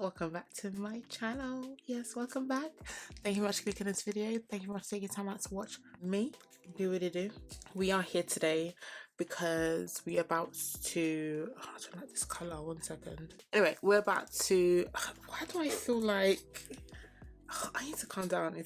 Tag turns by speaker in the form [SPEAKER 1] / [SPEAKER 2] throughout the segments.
[SPEAKER 1] welcome back to my channel. Yes, welcome back. Thank you very much for clicking this video. Thank you very much for taking time out to watch me do what I do. We are here today because we're about to I don't like this color. 1 second. Anyway, we're about to why do I feel like I need to calm down.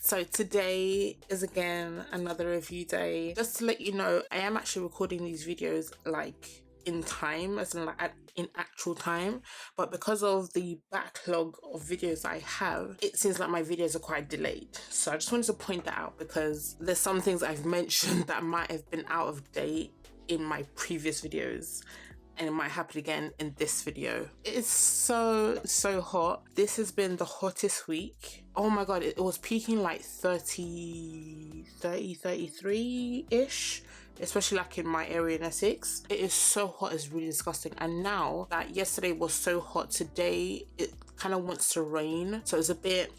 [SPEAKER 1] So today is again another review day. Just to let you know, I am actually recording these videos like in time, as in like in actual time, but because of the backlog of videos I have, it seems like my videos are quite delayed. So I just wanted to point that out because there's some things I've mentioned that might have been out of date in my previous videos, and it might happen again in this video. It is so hot. This has been the hottest week. Oh my god, it was peaking like 33-ish, especially like in my area in Essex. It is so hot, it's really disgusting. And now that yesterday was so hot, today it kind of wants to rain. So it's a bit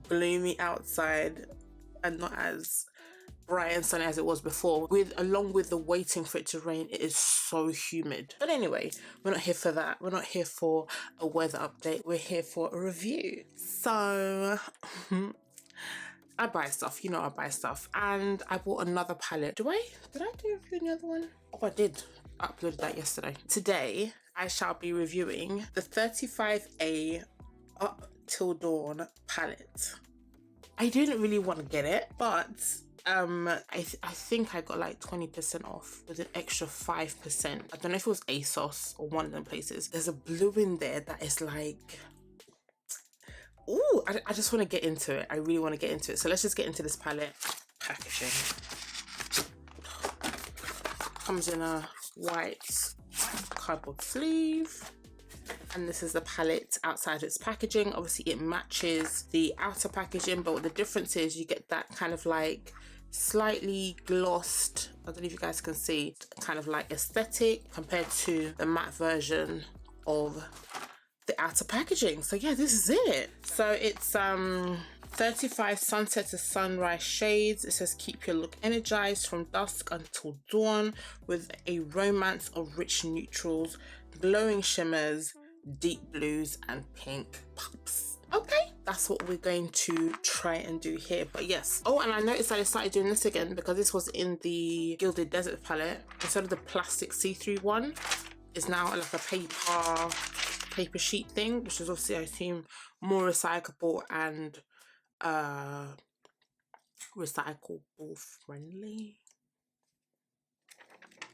[SPEAKER 1] gloomy outside and not as bright and sunny as it was before. Along with the waiting for it to rain, it is so humid. But anyway, we're not here for that. We're not here for a weather update. We're here for a review. So I buy stuff, you know I buy stuff. And I bought another palette. Did I do a review on the other one? Oh, I did. I uploaded that yesterday. Today, I shall be reviewing the 35A Up Till Dawn palette. I didn't really want to get it, but I think I got like 20% off with an extra 5%. I don't know if it was ASOS or one of them places. There's a blue in there that is like, ooh, I just want to get into it. I really want to get into it. So let's just get into this palette. Packaging. Comes in a white cardboard sleeve. And this is the palette outside its packaging. Obviously it matches the outer packaging, but what the difference is, you get that kind of like slightly glossed, I don't know if you guys can see, kind of like aesthetic compared to the matte version of the outer packaging. So yeah, this is it. So it's 35 sunset to sunrise shades. It says keep your look energized from dusk until dawn with a romance of rich neutrals, glowing shimmers, deep blues and pink pops. Okay, that's what we're going to try and do here. But yes, oh, and I noticed that I started doing this again because this was in the Gilded Desert palette. Instead of the plastic see-through one, it's now like a paper sheet thing, which is obviously, I assume, more recyclable and recyclable friendly.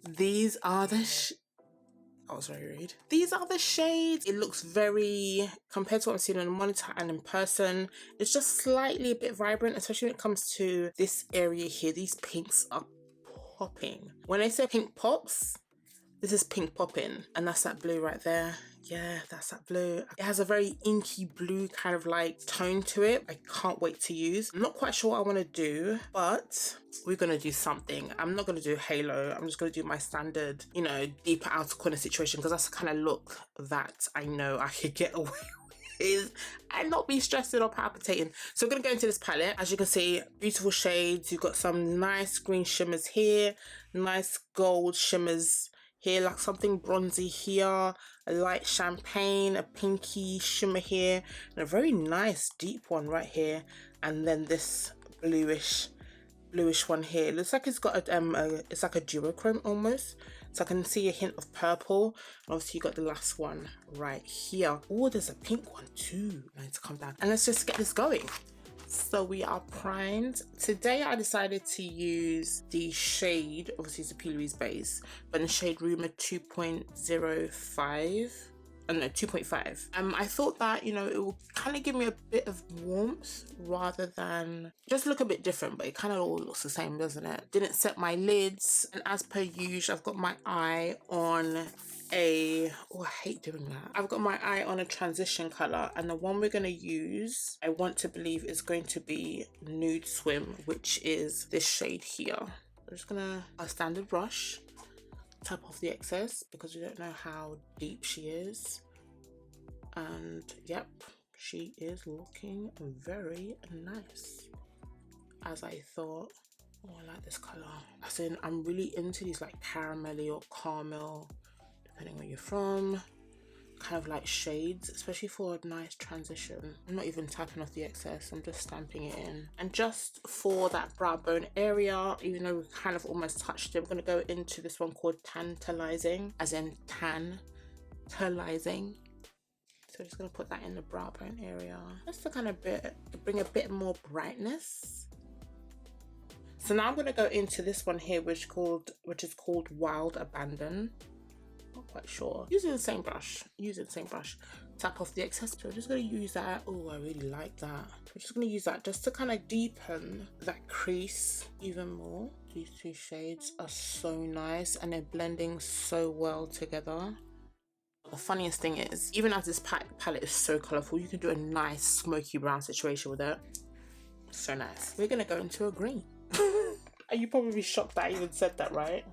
[SPEAKER 1] These are the I was very rude. These are the shades. It looks very, compared to what I'm seeing on the monitor and in person, it's just slightly a bit vibrant, especially when it comes to this area here. These pinks are popping. When I say pink pops, this is pink popping, and that's that blue right there. Yeah, that's that blue. It has a very inky blue kind of like tone to it. I can't wait to use. I'm not quite sure what I want to do, but we're going to do something. I'm not going to do halo. I'm just going to do my standard, you know, deeper outer corner situation, because that's the kind of look that I know I could get away with and not be stressing or palpitating. So we're going to go into this palette. As you can see, beautiful shades. You've got some nice green shimmers here, nice gold shimmers here, like something bronzy here, a light champagne, a pinky shimmer here, and a very nice deep one right here, and then this bluish one here. It looks like it's got it's like a duochrome almost, so I can see a hint of purple. And obviously you got the last one right here. Oh, there's a pink one too. I need to calm down, and let's just get this going. So we are primed. Today I decided to use the shade, obviously it's a P. Louise base, but in shade Rumor 2.05. I don't know, 2.5. I thought that, you know, it will kind of give me a bit of warmth rather than just look a bit different, but it kind of all looks the same, doesn't it? Didn't set my lids, and as per usual, I've got my eye on I hate doing that. I've got my eye on a transition color, and the one we're going to use, I want to believe, is going to be Nude Swim, which is this shade here. I'm just gonna, a standard brush, tap off the excess because we don't know how deep she is. And yep, she is looking very nice, as I thought. Oh, I like this color. As in, I'm really into these like caramelly or caramel, depending where you're from, kind of like shades, especially for a nice transition. I'm not even tapping off the excess, I'm just stamping it in. And just for that brow bone area, even though we kind of almost touched it, I'm gonna go into this one called Tantalizing, as in tantalizing. So I'm just gonna put that in the brow bone area, just to kind of bring a bit more brightness. So now I'm gonna go into this one here, which is called Wild Abandon. Not quite sure. Using the same brush. Tap off the excess. So I'm just gonna use that. Oh, I really like that. I'm just gonna use that just to kind of deepen that crease even more. These two shades are so nice and they're blending so well together. The funniest thing is, even as this palette is so colorful, you can do a nice smoky brown situation with it. So nice. We're gonna go into a green. Are you probably shocked that I even said that, right?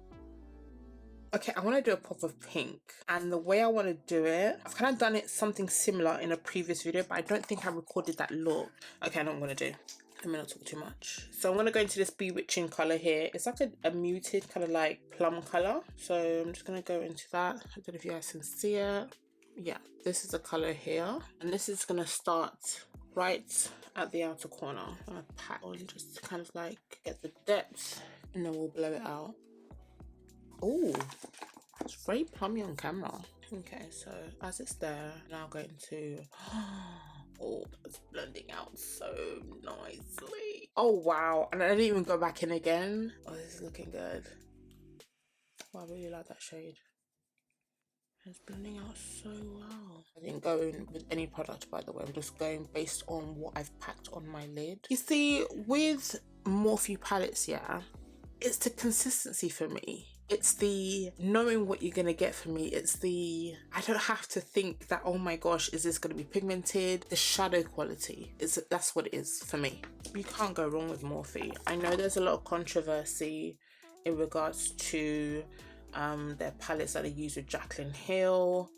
[SPEAKER 1] Okay, I want to do a pop of pink, and the way I want to do it, I've kind of done it something similar in a previous video, but I don't think I recorded that look. Okay, I know what I'm going to do. Let me not talk too much. So I'm going to go into this Bewitching color here. It's like a muted kind of like plum color. So I'm just going to go into that. I don't know if you guys can see it. Yeah, this is the color here, and this is going to start right at the outer corner. I'm going to pat on just to kind of like get the depth, and then we'll blow it out. Oh, it's very plummy on camera. Okay, so as it's there, now going to, oh, it's blending out so nicely. Oh wow, and I didn't even go back in again. Oh, this is looking good. Oh, I really like that shade. It's blending out so well. I didn't go in with any product, by the way. I'm just going based on what I've packed on my lid. You see, with Morphe palettes, yeah, it's the consistency for me. It's the knowing what you're gonna get from me. It's the, I don't have to think that, oh my gosh, is this gonna be pigmented? The shadow quality, that's what it is for me. You can't go wrong with Morphe. I know there's a lot of controversy in regards to their palettes that they use with Jaclyn Hill.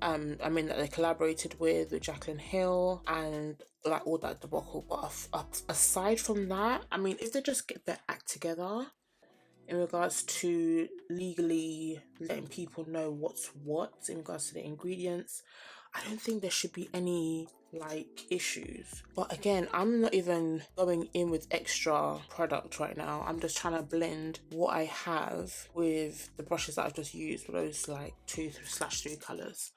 [SPEAKER 1] I mean that they collaborated with Jaclyn Hill and like all that debacle. But aside from that, I mean, if they just get their act together in regards to legally letting people know what's what in regards to the ingredients, I don't think there should be any like issues. But again, I'm not even going in with extra product right now. I'm just trying to blend what I have with the brushes that I've just used, with those like 2/3 colors.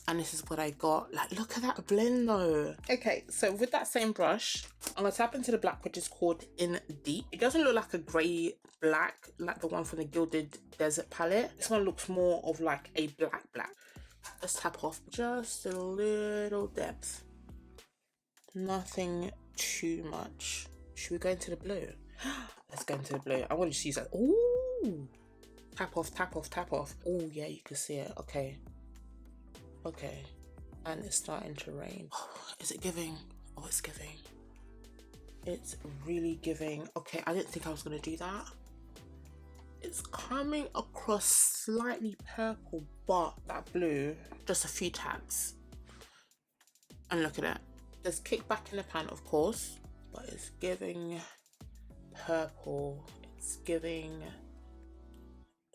[SPEAKER 1] And this is what I got. Like, look at that blend though. Okay, so with that same brush, I'm gonna tap into the black, which is called In Deep. It doesn't look like a grey black like the one from the Gilded Desert palette. This one looks more of like a black. Let's tap off just a little depth. Nothing too much. Should we go into the blue? Let's go into the blue. I want to just use that. Ooh! Tap off. Oh yeah, you can see it. Okay, and it's starting to rain. Oh, is it giving? Oh, it's giving. It's really giving. Okay, I didn't think I was gonna do that. It's coming across slightly purple, but that blue, just a few taps. And look at it. There's kickback in the pan, of course, but it's giving purple. It's giving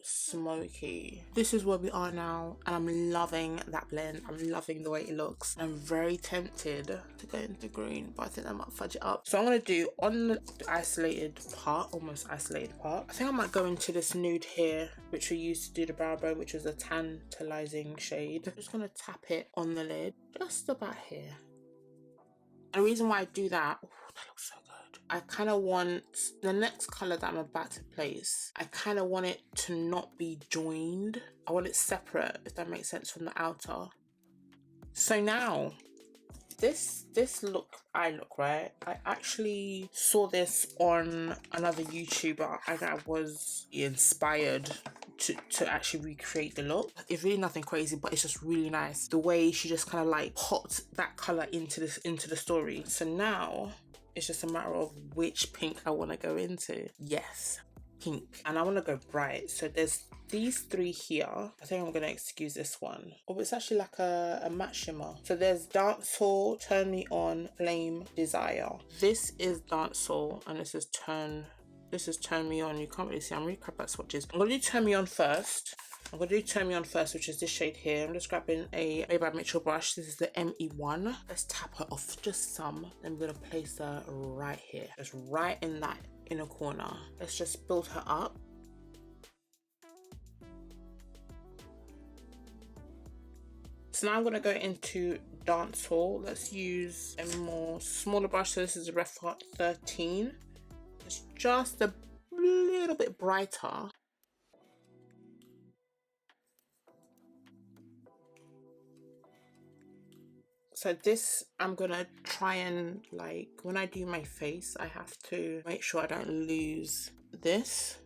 [SPEAKER 1] smoky. This is where we are now, and I'm loving that blend. I'm loving the way it looks. I'm very tempted to go into green, but I think I might fudge it up. So I'm gonna do on the isolated part, almost isolated part, I think I might go into this nude here, which we used to do the brow bone, which was a Tantalizing shade. I'm just gonna tap it on the lid, just about here. And the reason why I do that, oh, that looks so good. I kind of want the next color that I'm about to place, I kind of want it to not be joined. I want it separate, if that makes sense, from the outer. So now, this look, right? I actually saw this on another YouTuber and I was inspired to actually recreate the look. It's really nothing crazy, but it's just really nice. The way she just kind of like popped that color into the story. So now it's just a matter of which pink I want to go into. Yes, pink. And I want to go bright. So there's these three here. I think I'm going to excuse this one. Oh, it's actually like a matte shimmer. So there's Dancehall, Turn Me On, Flame, Desire. This is Dancehall and this is Turn This is Turn Me On. You can't really see, I'm really crap at swatches. I'm gonna do Turn Me On first. Which is this shade here. I'm just grabbing a Maybelline Mitchell brush. This is the ME1. Let's tap her off just some. Then we're gonna place her right here, just right in that inner corner. Let's just build her up. So now I'm gonna go into Dance Hall. Let's use a more smaller brush. So this is a Ref Hot 13. It's just a little bit brighter. So this, I'm gonna try and, like, when I do my face, I have to make sure I don't lose this.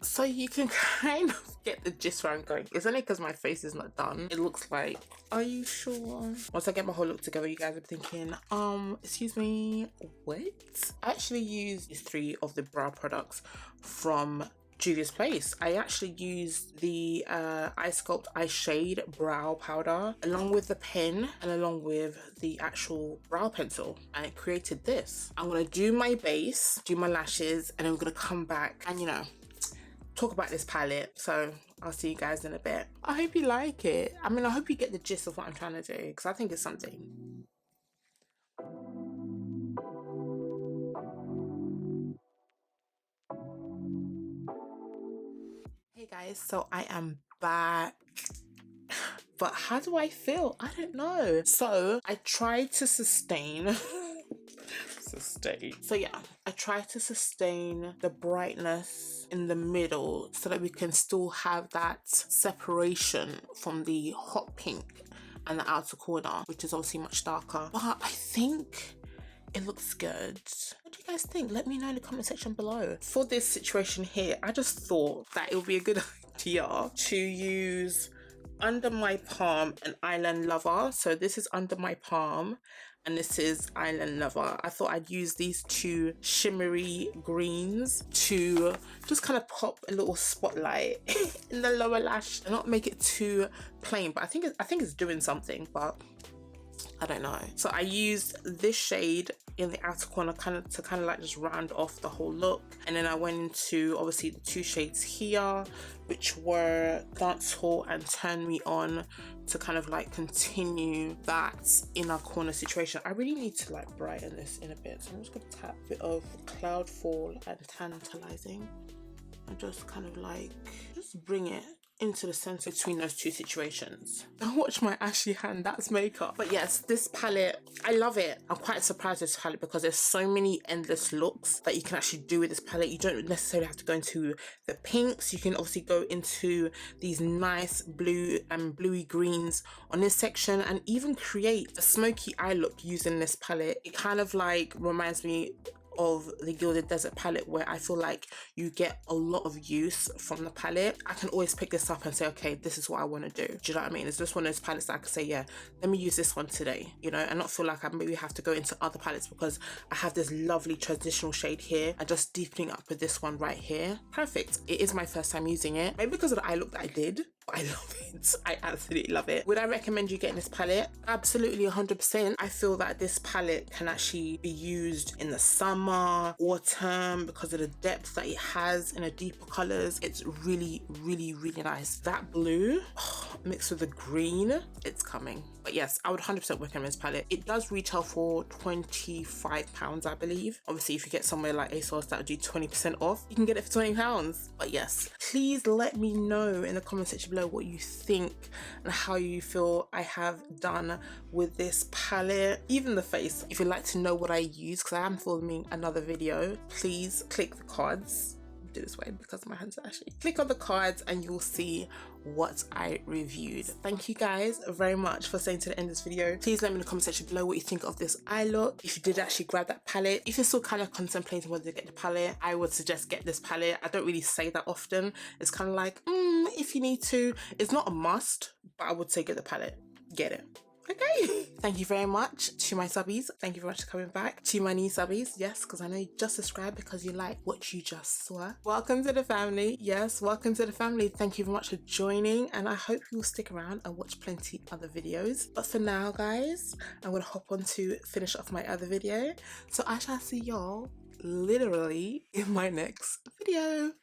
[SPEAKER 1] So you can kind of get the gist where I'm going. It's only because my face is not done. It looks like, are you sure? Once I get my whole look together, you guys are thinking, excuse me, what? I actually use these 3 of the brow products from Juvia's Place. I actually used the Eye Sculpt Eye Shade Brow Powder along with the pen and along with the actual brow pencil, and it created this. I'm gonna do my base, do my lashes, and I'm gonna come back and, you know, talk about this palette. So I'll see you guys in a bit. I hope you like it. I mean, I hope you get the gist of what I'm trying to do, because I think it's something. Hey guys, so I am back. But how do I feel? I don't know. So I tried to sustain so yeah, I tried to sustain the brightness in the middle so that we can still have that separation from the hot pink and the outer corner, which is obviously much darker. But I think it looks good. What do you guys think? Let me know in the comment section below. For this situation here, I just thought that it would be a good idea to use Under My Palm and Island Lover. So this is Under My Palm and this is Island Lover. I thought I'd use these 2 shimmery greens to just kind of pop a little spotlight in the lower lash and not make it too plain. But I think it's doing something, but I don't know. So I used this shade in the outer corner to kind of like just round off the whole look, and then I went into obviously the 2 shades here, which were Dance Hall and Turn Me On, to kind of like continue that inner corner situation. I really need to like brighten this in a bit, so I'm just gonna tap a bit of Cloud Fall and Tantalizing and just kind of like just bring it into the center between those 2 situations. Don't watch my ashy hand, that's makeup. But yes, this palette, I love it. I'm quite surprised with this palette because there's so many endless looks that you can actually do with this palette. You don't necessarily have to go into the pinks. You can obviously go into these nice blue and bluey greens on this section and even create a smoky eye look using this palette. It kind of like reminds me of the Gilded Desert palette, where I feel like you get a lot of use from the palette. I can always pick this up and say, okay, this is what I want to do. Do you know what I mean? It's just one of those palettes that I can say, yeah, let me use this one today, you know, and not feel like I maybe have to go into other palettes because I have this lovely transitional shade here and just deepening up with this one right here. Perfect. It is my first time using it, maybe because of the eye look that I did. I love it. I absolutely love it. Would I recommend you getting this palette? Absolutely, 100%. I feel that this palette can actually be used in the summer, autumn, because of the depth that it has in the deeper colors. It's really, really, really nice. That blue mixed with the green, it's coming. But yes, I would 100% recommend this palette. It does retail for £25, I believe. Obviously, if you get somewhere like ASOS that would do 20% off, you can get it for £20. But yes, please let me know in the comment section below what you think and how you feel I have done with this palette. Even the face, if you'd like to know what I use, because I am filming another video, please click the cards. Do this way because my hands are actually. Click on the cards and you'll see what I reviewed. Thank you guys very much for staying to the end of this video. Please let me in the comment section below what you think of this eye look. If you did actually grab that palette, if you're still kind of contemplating whether to get the palette, I would suggest get this palette. I don't really say that often. It's kind of like, if you need to. It's not a must, but I would say get the palette. Get it. Okay. Thank you very much to my subbies. Thank you very much for coming back. To my new subbies, yes, because I know you just subscribed because you like what you just saw. Welcome to the family. Yes, welcome to the family. Thank you very much for joining, and I hope you will stick around and watch plenty other videos. But for now, guys, I'm gonna hop on to finish off my other video. So I shall see y'all literally in my next video.